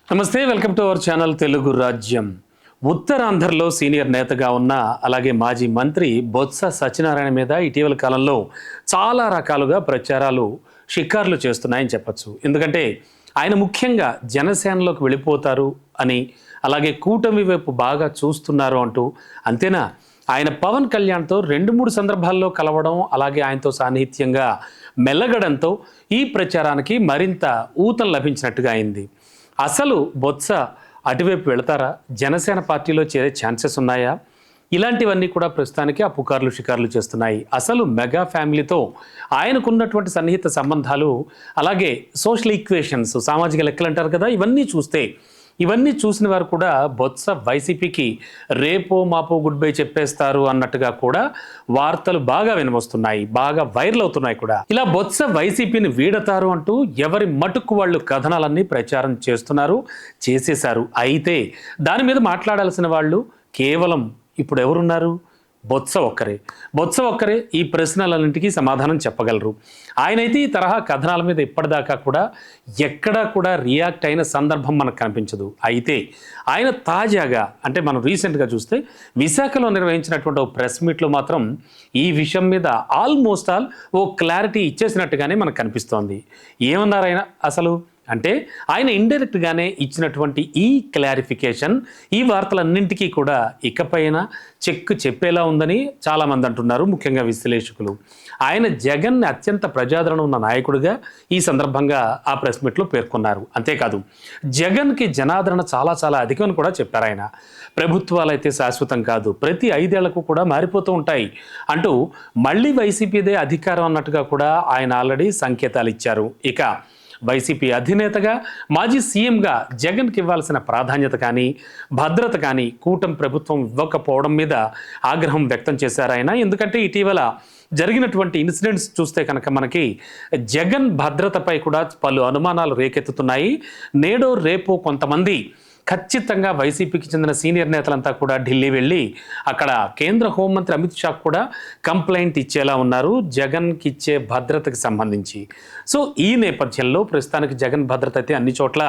నమస్తే, welcome to our channel Telugu రాజ్యం. ఉత్తరాంధ్రలో సీనియర్ నేతగా ఉన్న అలాగే మాజీ మంత్రి బొత్స సత్యనారాయణ మీద ఇటీవల కాలంలో చాలా రకాలుగా ప్రచారాలు షికార్లు చేస్తున్నాయని చెప్పచ్చు. ఎందుకంటే ఆయన ముఖ్యంగా జనసేనలోకి వెళ్ళిపోతారు అని, అలాగే కూటమి వైపు బాగా చూస్తున్నారు అంటూ. అంతేనా, ఆయన పవన్ కళ్యాణ్తో 2-3 సందర్భాల్లో కలవడం, అలాగే ఆయనతో సాన్నిహిత్యంగా మెల్లగడంతో ఈ ప్రచారానికి మరింత ఊతం లభించినట్టుగా అయింది. అసలు బొత్స అటువైపు వెళతారా? జనసేన పార్టీలో చేరే ఛాన్సెస్ ఉన్నాయా? ఇలాంటివన్నీ కూడా ప్రస్తుతానికి ఆ పుకార్లు షికార్లు చేస్తున్నాయి. అసలు మెగా ఫ్యామిలీతో ఆయనకున్నటువంటి సన్నిహిత సంబంధాలు, అలాగే సోషల్ ఈక్వేషన్స్, సామాజిక లెక్కలు అంటారు కదా, ఇవన్నీ చూసిన వారు కూడా బొత్స వైసీపీకి రేపో మాపో గుడ్ బై చెప్పేస్తారు అన్నట్టుగా కూడా వార్తలు బాగా వినవస్తున్నాయి, బాగా వైరల్ అవుతున్నాయి కూడా. ఇలా బొత్స వైసీపీని వీడతారు అంటూ ఎవరి మటుకు వాళ్ళు కథనాలన్నీ ప్రచారం చేసేశారు. అయితే దాని మీద మాట్లాడాల్సిన వాళ్ళు కేవలం ఇప్పుడు ఎవరున్నారు? బొత్స ఒక్కరే ఈ ప్రశ్నలన్నింటికీ సమాధానం చెప్పగలరు. ఆయనైతే ఈ తరహా కథనాల మీద ఇప్పటిదాకా కూడా ఎక్కడా కూడా రియాక్ట్ అయిన సందర్భం మనకు కనిపించదు. అయితే ఆయన తాజాగా, అంటే మనం రీసెంట్గా చూస్తే విశాఖలో నిర్వహించినటువంటి ఓ ప్రెస్ మీట్లో మాత్రం ఈ విషయం మీద ఆల్మోస్ట్ ఓ క్లారిటీ ఇచ్చేసినట్టుగానే మనకు కనిపిస్తోంది. ఏమన్నారు ఆయన అసలు అంటే? ఆయన ఇండైరెక్ట్గానే ఇచ్చినటువంటి ఈ క్లారిఫికేషన్ ఈ వార్తలన్నింటికీ కూడా ఇకపైన చెక్ చెప్పేలా ఉందని చాలామంది అంటున్నారు, ముఖ్యంగా విశ్లేషకులు. ఆయన జగన్ని అత్యంత ప్రజాదరణ ఉన్న నాయకుడిగా ఈ సందర్భంగా ఆ ప్రెస్ మీట్లో పేర్కొన్నారు. అంతేకాదు, జగన్కి జనాదరణ చాలా చాలా అధికమని కూడా చెప్పారు ఆయన. ప్రభుత్వాలు అయితే శాశ్వతం కాదు, ప్రతి 5 ఏళ్లకు కూడా మారిపోతూ ఉంటాయి అంటూ మళ్ళీ వైసీపీదే అధికారం అన్నట్టుగా కూడా ఆయన ఆల్రెడీ సంకేతాలు ఇచ్చారు. ఇక వైసీపీ అధినేతగా, మాజీ సీఎంగా జగన్కి ఇవ్వాల్సిన ప్రాధాన్యత కానీ, భద్రత కానీ కూటమి ప్రభుత్వం ఇవ్వకపోవడం మీద ఆగ్రహం వ్యక్తం చేశారు ఆయన. ఎందుకంటే ఇటీవల జరిగినటువంటి ఇన్సిడెంట్స్ చూస్తే కనుక మనకి జగన్ భద్రతపై కూడా పలు అనుమానాలు రేకెత్తుతున్నాయి. నేడో రేపో కొంతమంది ఖచ్చితంగా వైసీపీకి చెందిన సీనియర్ నేతలంతా కూడా ఢిల్లీ వెళ్ళి అక్కడ కేంద్ర హోంమంత్రి అమిత్ షా కూడా కంప్లైంట్ ఇచ్చేలా ఉన్నారు జగన్కి ఇచ్చే భద్రతకి సంబంధించి. సో ఈ నేపథ్యంలో ప్రస్తుతానికి జగన్ భద్రత అయితే అన్ని చోట్ల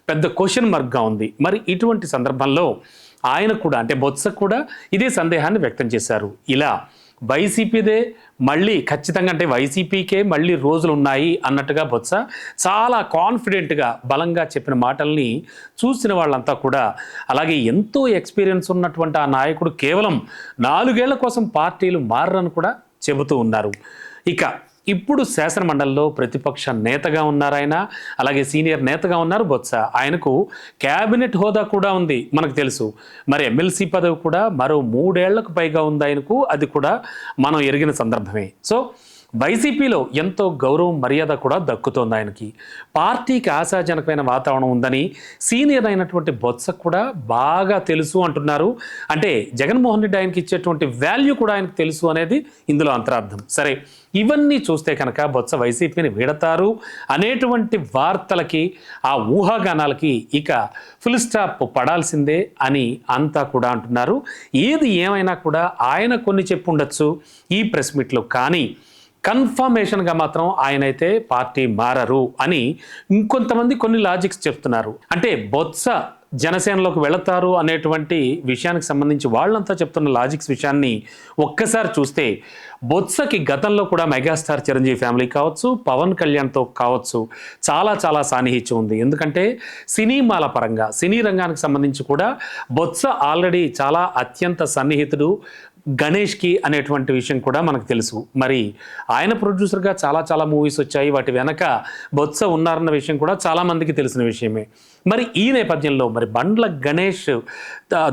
పెద్ద క్వశ్చన్ మార్క్గా ఉంది. మరి ఇటువంటి సందర్భంలో ఆయన కూడా, అంటే బొత్స కూడా ఇదే సందేహాన్ని వ్యక్తం చేశారు. ఇలా వైసీపీదే మళ్ళీ ఖచ్చితంగా, అంటే వైసీపీకే మళ్ళీ రోజులు ఉన్నాయి అన్నట్టుగా బొత్స చాలా కాన్ఫిడెంట్గా బలంగా చెప్పిన మాటల్ని చూసిన వాళ్ళంతా కూడా, అలాగే ఎంతో ఎక్స్పీరియన్స్ ఉన్నటువంటి ఆ నాయకుడు కేవలం 4 ఏళ్ల కోసం పార్టీలు మారని కూడా చెబుతూ ఉన్నారు. ఇక ఇప్పుడు శాసనమండలిలో ప్రతిపక్ష నేతగా ఉన్నారు ఆయన, అలాగే సీనియర్ నేతగా ఉన్నారు బొత్స. ఆయనకు క్యాబినెట్ హోదా కూడా ఉంది మనకు తెలుసు. మరి ఎమ్మెల్సీ పదవి కూడా మరో 3 ఏళ్లకు పైగా ఉంది ఆయనకు, అది కూడా మనం ఎరిగిన సందర్భమే. సో వైసీపీలో ఎంతో గౌరవం మర్యాద కూడా దక్కుతోంది ఆయనకి. పార్టీకి ఆశాజనకమైన వాతావరణం ఉందని సీనియర్ అయినటువంటి బొత్స కూడా బాగా తెలుసు అంటున్నారు. అంటే జగన్మోహన్ రెడ్డి ఆయనకి ఇచ్చేటువంటి వాల్యూ కూడా ఆయనకు తెలుసు అనేది ఇందులో అంతరార్థం. సరే, ఇవన్నీ చూస్తే కనుక బొత్స వైసీపీని వీడతారు అనేటువంటి వార్తలకి, ఆ ఊహాగానాలకి ఇక ఫుల్ స్టాప్ పడాల్సిందే అని అంతా కూడా అంటున్నారు. ఏది ఏమైనా కూడా ఆయన కొన్ని చెప్పుండొచ్చు ఈ ప్రెస్ మీట్లో, కానీ కన్ఫర్మేషన్గా మాత్రం ఆయనైతే పార్టీ మారరు అని ఇంకొంతమంది కొన్ని లాజిక్స్ చెప్తున్నారు. అంటే బొత్స జనసేనలోకి వెళతారు అనేటువంటి విషయానికి సంబంధించి వాళ్ళంతా చెప్తున్న లాజిక్స్ విషయాన్ని ఒక్కసారి చూస్తే, బొత్సకి గతంలో కూడా మెగాస్టార్ చిరంజీవి ఫ్యామిలీ కావచ్చు, పవన్ కళ్యాణ్తో కావచ్చు చాలా చాలా సాన్నిహిత్యం ఉంది. ఎందుకంటే సినిమాల పరంగా, సినీ రంగానికి సంబంధించి కూడా బొత్స ఆల్రెడీ చాలా అత్యంత సన్నిహితుడు గణేష్కి అనేటువంటి విషయం కూడా మనకు తెలుసు. మరి ఆయన ప్రొడ్యూసర్గా చాలా చాలా మూవీస్ వచ్చాయి, వాటి వెనక బొత్స ఉన్నారన్న విషయం కూడా చాలామందికి తెలిసిన విషయమే. మరి ఈ నేపథ్యంలో మరి బండ్ల గణేష్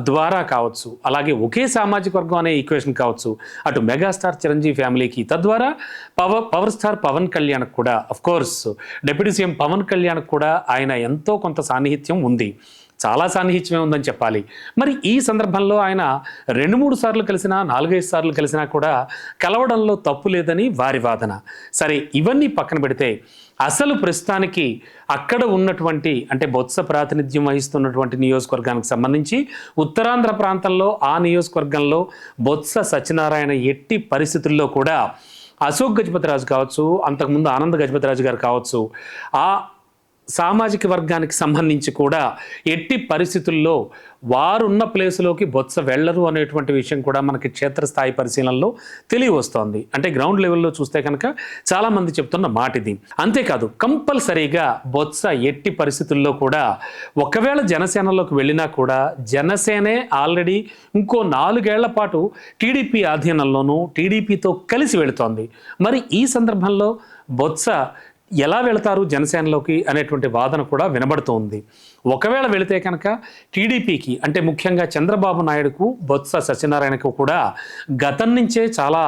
ద్వారా కావచ్చు, అలాగే ఒకే సామాజిక వర్గం అనే ఈక్వేషన్ కావచ్చు, అటు మెగాస్టార్ చిరంజీవి ఫ్యామిలీకి, తద్వారా పవర్ స్టార్ పవన్ కళ్యాణ్ కూడా, of course deputy CM Pawan Kalyan కూడా ఆయన ఎంతో కొంత సాన్నిహిత్యం ఉంది, చాలా సాన్నిహిత్యమే ఉందని చెప్పాలి. మరి ఈ సందర్భంలో ఆయన 2-3 సార్లు కలిసినా, 4-5 సార్లు కలిసినా కూడా కలవడంలో తప్పు లేదని వారి వాదన. సరే, ఇవన్నీ పక్కన పెడితే అసలు ప్రస్తుతానికి అక్కడ ఉన్నటువంటి, అంటే బొత్స ప్రాతినిధ్యం వహిస్తున్నటువంటి నియోజకవర్గానికి సంబంధించి ఉత్తరాంధ్ర ప్రాంతంలో, ఆ నియోజకవర్గంలో బొత్స సత్యనారాయణ ఎట్టి పరిస్థితుల్లో కూడా అశోక్ గజపతిరాజు కావచ్చు, అంతకుముందు ఆనంద్ గజపతిరాజు గారు కావచ్చు, ఆ సామాజిక వర్గానికి సంబంధించి కూడా ఎట్టి పరిస్థితుల్లో వారున్న ప్లేసులోకి బొత్స వెళ్ళరు అనేటువంటి విషయం కూడా మనకి క్షేత్రస్థాయి పరిశీలనలో తెలియవస్తోంది. అంటే గ్రౌండ్ లెవెల్లో చూస్తే కనుక చాలామంది చెప్తున్న మాట ఇది. అంతేకాదు కంపల్సరీగా బొత్స ఎట్టి పరిస్థితుల్లో కూడా ఒకవేళ జనసేనలోకి వెళ్ళినా కూడా జనసేనే ఆల్రెడీ ఇంకో 4 ఏళ్ల పాటు టీడీపీ ఆధీనంలోనూ టీడీపీతో కలిసి వెళుతోంది. మరి ఈ సందర్భంలో బొత్స ఎలా వెళతారు జనసేనలోకి అనేటువంటి వాదన కూడా వినబడుతోంది. ఒకవేళ వెళితే కనుక టీడీపీకి అంటే ముఖ్యంగా చంద్రబాబు నాయుడుకు బొత్స సత్యనారాయణకు కూడా గతం నుంచే చాలా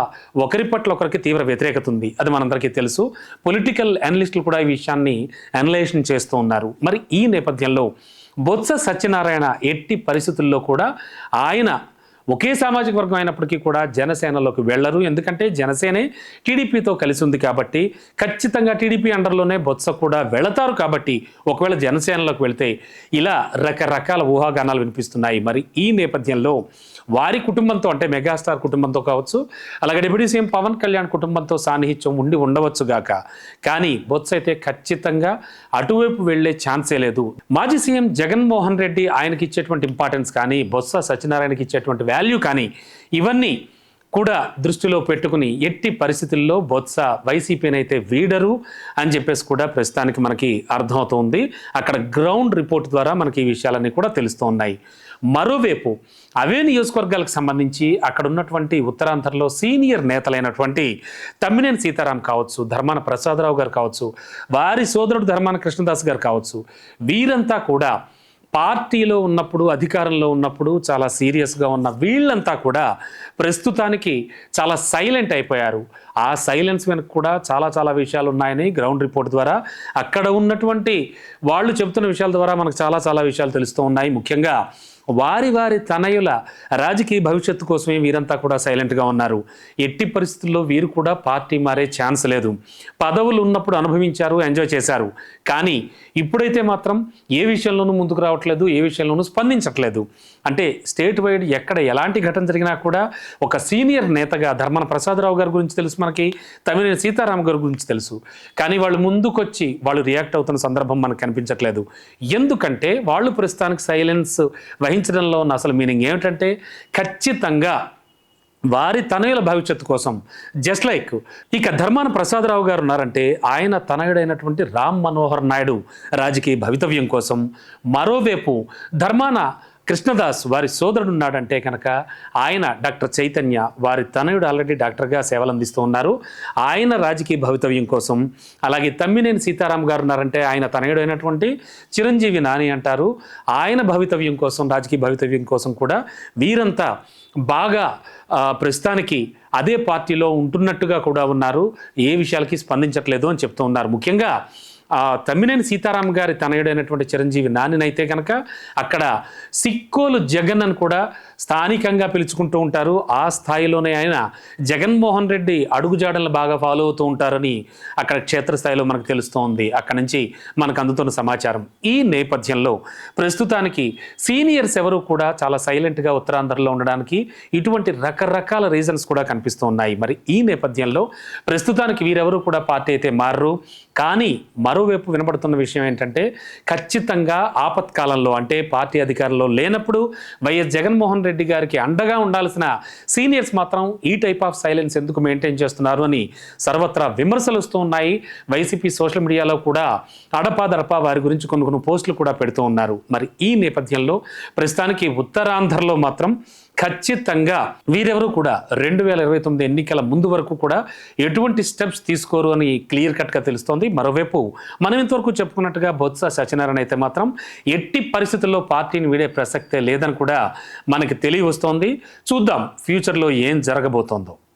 ఒకరి పట్ల ఒకరికి తీవ్ర వ్యతిరేకత ఉంది. అది మనందరికీ తెలుసు. పొలిటికల్ అనలిస్టులు కూడా ఈ విషయాన్ని అనలైజేషన్ చేస్తూ ఉన్నారు. మరి ఈ నేపథ్యంలో బొత్స సత్యనారాయణ ఎట్టి పరిస్థితుల్లో కూడా ఆయన ఒకే సామాజిక వర్గం అయినప్పటికీ కూడా జనసేనలోకి వెళ్ళరు. ఎందుకంటే జనసేనే టీడీపీతో కలిసి ఉంది కాబట్టి ఖచ్చితంగా టీడీపీ అండర్లోనే బొత్స కూడా వెళతారు. కాబట్టి ఒకవేళ జనసేనలోకి వెళితే ఇలా రకరకాల ఊహాగానాలు వినిపిస్తున్నాయి. మరి ఈ నేపథ్యంలో వారి కుటుంబంతో అంటే మెగాస్టార్ కుటుంబంతో కావచ్చు, అలాగే డిప్యూటీ సీఎం పవన్ కళ్యాణ్ కుటుంబంతో సాన్నిహిత్యం ఉండవచ్చు గాక, కానీ బొత్స అయితే ఖచ్చితంగా అటువైపు వెళ్లే ఛాన్సే లేదు. మాజీ సీఎం జగన్మోహన్ రెడ్డి ఆయనకి ఇచ్చేటువంటి ఇంపార్టెన్స్ కానీ, బొత్స సత్యనారాయణకి ఇచ్చేటువంటి వాల్యూ కానీ, ఇవన్నీ కూడా దృష్టిలో పెట్టుకుని ఎట్టి పరిస్థితుల్లో బొత్స వైసీపీని అయితే వీడరు అని చెప్పేసి కూడా ప్రస్తుతానికి మనకి అర్థమవుతుంది. అక్కడ గ్రౌండ్ రిపోర్ట్ ద్వారా మనకి ఈ విషయాలన్నీ కూడా తెలుస్తూ ఉన్నాయి. మరోవైపు అవే నియోజకవర్గాలకు సంబంధించి అక్కడ ఉన్నటువంటి ఉత్తరాంధ్రలో సీనియర్ నేతలైనటువంటి తమ్మినేని సీతారాం కావచ్చు, ధర్మాన ప్రసాదరావు గారు కావచ్చు, వారి సోదరుడు ధర్మాన కృష్ణదాస్ గారు కావచ్చు, వీరంతా కూడా పార్టీలో ఉన్నప్పుడు అధికారంలో ఉన్నప్పుడు చాలా సీరియస్గా ఉన్న వీళ్ళంతా కూడా ప్రస్తుతానికి చాలా సైలెంట్ అయిపోయారు. ఆ సైలెన్స్ వెనక కూడా చాలా విషయాలు ఉన్నాయని గ్రౌండ్ రిపోర్ట్ ద్వారా అక్కడ ఉన్నటువంటి వాళ్ళు చెబుతున్న విషయాల ద్వారా మనకు చాలా విషయాలు తెలుస్తూ ఉన్నాయి. ముఖ్యంగా వారి తనయుల రాజకీయ భవిష్యత్తు కోసమే వీరంతా కూడా సైలెంట్గా ఉన్నారు. ఎట్టి పరిస్థితుల్లో వీరు కూడా పార్టీ మారే ఛాన్స్ లేదు. పదవులు ఉన్నప్పుడు అనుభవించారు, ఎంజాయ్ చేశారు. కానీ ఇప్పుడైతే మాత్రం ఏ విషయంలోనూ ముందుకు రావట్లేదు, ఏ విషయంలోనూ స్పందించట్లేదు. అంటే స్టేట్ వైడ్ ఎక్కడ ఎలాంటి ఘటన జరిగినా కూడా ఒక సీనియర్ నేతగా ధర్మాన ప్రసాదరావు గారి గురించి తెలుసు మనకి, తమ్మినేని సీతారాం గారి గురించి తెలుసు. కానీ వాళ్ళు ముందుకొచ్చి వాళ్ళు రియాక్ట్ అవుతున్న సందర్భం మనకు కనిపించట్లేదు. ఎందుకంటే వాళ్ళు ప్రస్తుతానికి సైలెన్స్ వహించడంలో ఉన్న అసలు మీనింగ్ ఏమిటంటే ఖచ్చితంగా వారి తనయుల భవిష్యత్తు కోసం జస్ట్ లైక్ ఇక ధర్మాన ప్రసాదరావు గారు ఉన్నారంటే ఆయన తనయుడైనటువంటి రామ్ మనోహర్ నాయుడు రాజకీయ భవితవ్యం కోసం, మరోవైపు ధర్మాన కృష్ణదాస్ వారి సోదరుడు ఉన్నాడంటే కనుక ఆయన డాక్టర్ చైతన్య వారి తనయుడు ఆల్రెడీ డాక్టర్గా సేవలు అందిస్తూ ఉన్నారు, ఆయన రాజకీయ భవితవ్యం కోసం. అలాగే తమ్మినేని సీతారాం గారు ఉన్నారంటే ఆయన తనయుడు అయినటువంటి చిరంజీవి నాని అంటారు, ఆయన భవితవ్యం కోసం రాజకీయ భవితవ్యం కోసం కూడా వీరంతా బాగా ప్రస్తుతానికి అదే పార్టీలో ఉంటున్నట్టుగా కూడా ఉన్నారు. ఏ విషయాలకి స్పందించట్లేదు అని చెప్తూ ఉన్నారు. ముఖ్యంగా తమ్మినేని సీతారాం గారి తనయుడైనటువంటి చిరంజీవి నానినైతే కనుక అక్కడ సిక్కోలు జగన్ అని కూడా స్థానికంగా పిలుచుకుంటూ ఉంటారు. ఆ స్థాయిలోనే ఆయన జగన్మోహన్ రెడ్డి అడుగుజాడలను బాగా ఫాలో అవుతూ ఉంటారని అక్కడ క్షేత్రస్థాయిలో మనకు తెలుస్తోంది. అక్కడి నుంచి మనకు అందుతున్న సమాచారం. ఈ నేపథ్యంలో ప్రస్తుతానికి సీనియర్స్ ఎవరు కూడా చాలా సైలెంట్గా ఉత్తరాంధ్రలో ఉండడానికి ఇటువంటి రకరకాల రీజన్స్ కూడా కనిపిస్తూ ఉన్నాయి. మరి ఈ నేపథ్యంలో ప్రస్తుతానికి వీరెవరు కూడా పార్టీ అయితే మారరు. కానీ మరోవైపు వినబడుతున్న విషయం ఏంటంటే ఖచ్చితంగా ఆపత్కాలంలో అంటే పార్టీ అధికారంలో లేనప్పుడు వైఎస్ జగన్మోహన్ రెడ్డి గారికి అండగా ఉండాల్సిన సీనియర్స్ మాత్రం ఈ టైప్ ఆఫ్ సైలెన్స్ ఎందుకు మెయింటైన్ చేస్తున్నారు అని సర్వత్రా విమర్శలు వస్తూ ఉన్నాయి. వైసీపీ సోషల్ మీడియాలో కూడా అడపాదడపా వారి గురించి కొన్ని పోస్టులు కూడా పెడుతూ ఉన్నారు. మరి ఈ నేపథ్యంలో ప్రస్తుతానికి ఉత్తరాంధ్రలో మాత్రం ఖచ్చితంగా వీరెవరు కూడా 2029 ఎన్నికల ముందు వరకు కూడా ఎటువంటి స్టెప్స్ తీసుకోరు అని క్లియర్ కట్గా తెలుస్తోంది. మరోవైపు మనం ఇంతవరకు చెప్పుకున్నట్టుగా బొత్స సత్యనారాయణ అయితే మాత్రం ఎట్టి పరిస్థితుల్లో పార్టీని వీడే ప్రసక్తే లేదని కూడా మనకి తెలియవస్తోంది. చూద్దాం ఫ్యూచర్లో ఏం జరగబోతోందో.